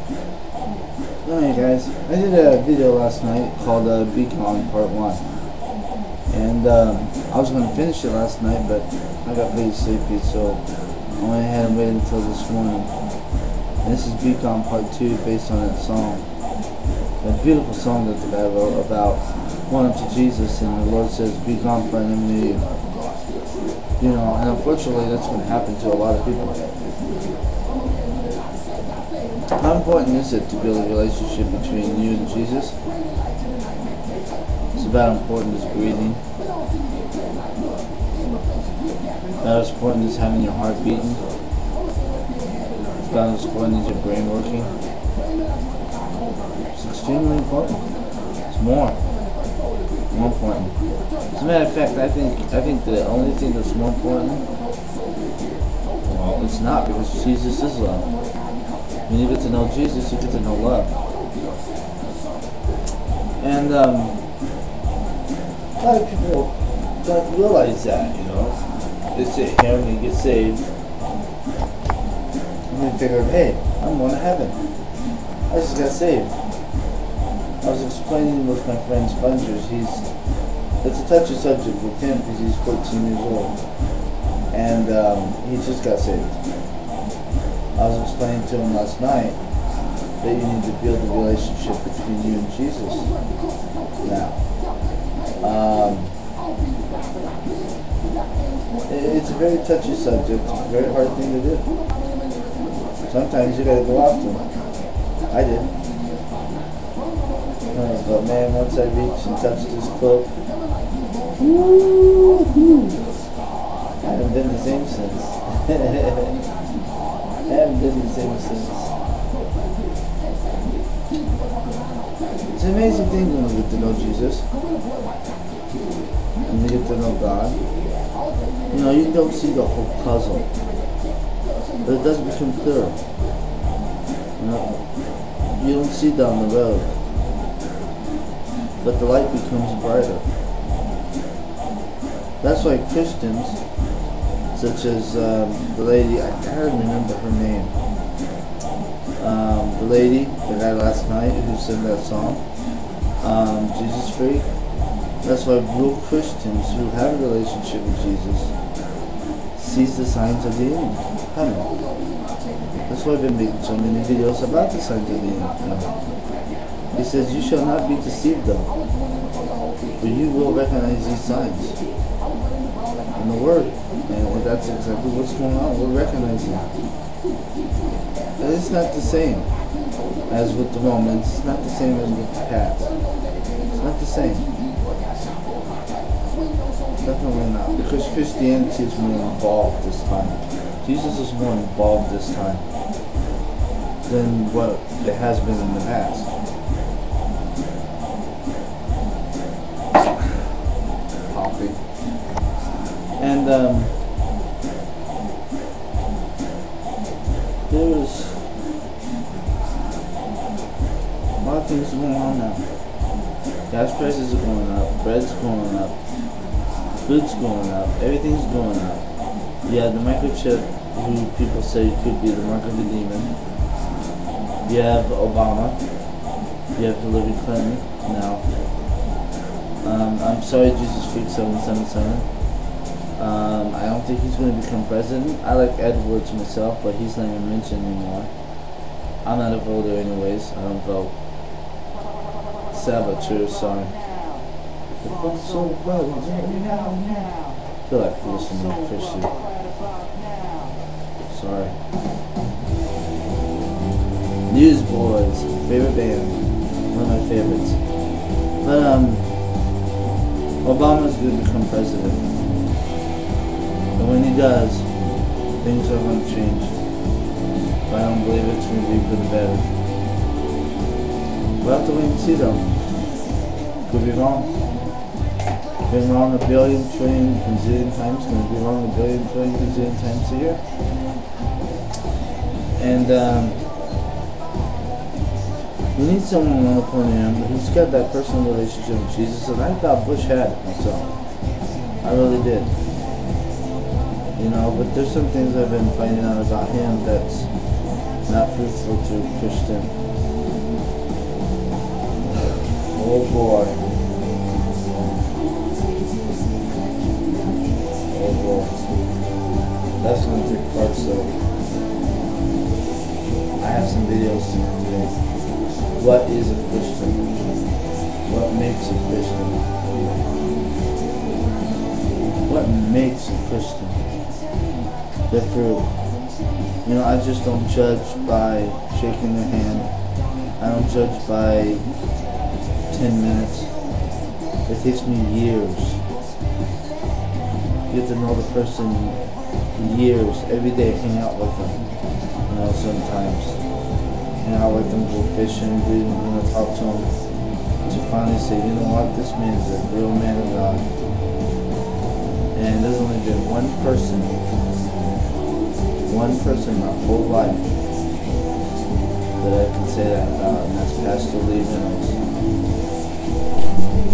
Alright guys, I did a video last night called Beacon Part 1. And I was going to finish it last night, but I got pretty sleepy, so I went ahead and waited until this morning. And this is Beacon Part 2 based on that song. A beautiful song that the guy wrote about going up to Jesus, and the Lord says, "Be gone, for I never knew you." You know, and unfortunately that's going to happen to a lot of people. How important is it to build a relationship between you and Jesus? It's about as important as breathing. About as important as having your heart beating. It's about as important as your brain working. It's extremely important. It's more important. As a matter of fact, I think the only thing that's more important, well, it's not, because Jesus is love. When you get to know Jesus, you get to know love. And a lot of people don't realize that, you know. They sit here and they get saved, and they figure, hey, I'm going to heaven. I just got saved. I was explaining with my friend Spongers. It's a touchy subject with him because he's 14 years old, and he just got saved. I was explaining to him last night that you need to build a relationship between you and Jesus. Now, it's a very touchy subject. It's a very hard thing to do. Sometimes you gotta go after him. I did. But man, once I reached and touched his cloak, I haven't been the same since. I haven't been the same since. It's an amazing thing when we get to know Jesus. And we get to know God. You know, you don't see the whole puzzle, but it does become clearer. You know, you don't see down the road, but the light becomes brighter. That's why Christians, such as the lady, I can't remember her name, the lady that I last night who sang that song, Jesus Freak. That's why real Christians who have a relationship with Jesus sees the signs of the end coming. That's why I've been making so many videos about the signs of the end coming. He says, "You shall not be deceived, though, for you will recognize these signs." In the Word, and that's exactly what's going on. We're recognizing it. And it's not the same as with the Romans. It's not the same as with the past. It's not the same. Definitely not. Because Christianity is more involved this time. Jesus is more involved this time than what it has been in the past. Coffee. And there's a lot of things going on now. Gas prices are going up, bread's going up, food's going up, everything's going up. You have the microchip, who people say could be the mark of the demon. You have Obama. You have Hillary Clinton now. I'm sorry, Jesus Freak 777. I don't think he's going to become president. I like Edwards myself, but he's not even mentioned anymore. I'm not a voter anyways. I don't vote. Saboteur, sorry. I feel like listening to Christian. Sorry. Newsboys, favorite band. One of my favorites. But Obama's going to become president. And when he does, things are going to change. But I don't believe it's going to be for the better. We'll have to wait and see though. Could be wrong. Been wrong a billion, trillion, gazillion times. Going to be wrong a billion, trillion, gazillion times a year. And we need someone on the podium who's got that personal relationship with Jesus, and I thought Bush had it myself. I really did. You know, but there's some things I've been finding out about him that's not fruitful to a Christian. Oh boy. Oh boy. That's gonna take part, so I have some videos to do today. What is a Christian? What makes a Christian? What makes a Christian? Their fruit. You know, I just don't judge by shaking their hand. I don't judge by 10 minutes. It takes me years. Get to know the person years. Every day hang out with them. You know, sometimes. Hang out with them, go fishing, talk to them. To finally say, you know what, this man is a real man of God. And there's only been one person my whole life that I can say that about, and that's Pastor Lee Reynolds.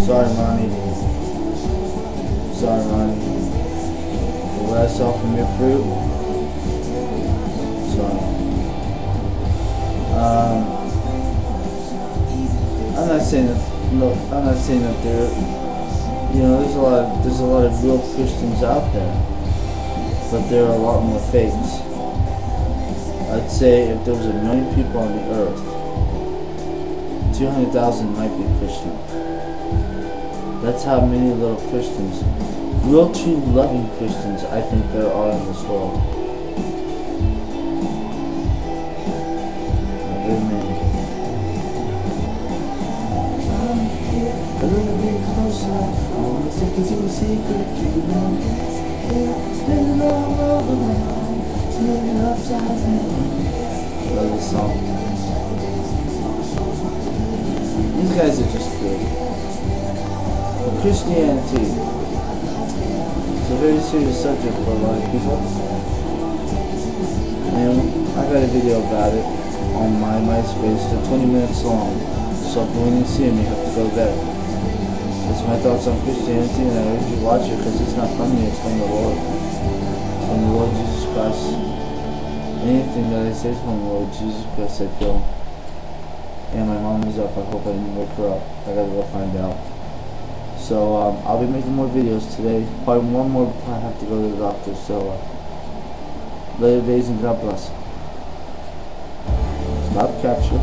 Sorry, Ronnie. What I saw from your fruit. Sorry. I'm not saying that there. You know, there's a lot of real Christians out there, but there are a lot more fakes. I'd say if there was 1 million people on the earth, 200,000 might be Christian. That's how many little Christians, real true loving Christians, I think there are in this world. Amen. A little bit closer, I wanna take you to a secret dream. Spinning all over around, spinning upside down. Love this song. These guys are just good. Christianity is a very serious subject for a lot of people. And I got a video about it on my MySpace. They're 20 minutes long. So if you want to see them, you have to go there. It's my thoughts on Christianity, and I urge you to watch it because it's not from me, it's from the Lord. It's from the Lord Jesus Christ. Anything that I say is from the Lord Jesus Christ, I feel. And my mom is up. I hope I didn't wake her up. I gotta go find out. So I'll be making more videos today. Probably one more before I have to go to the doctor. So later days, and God bless. Stop capture.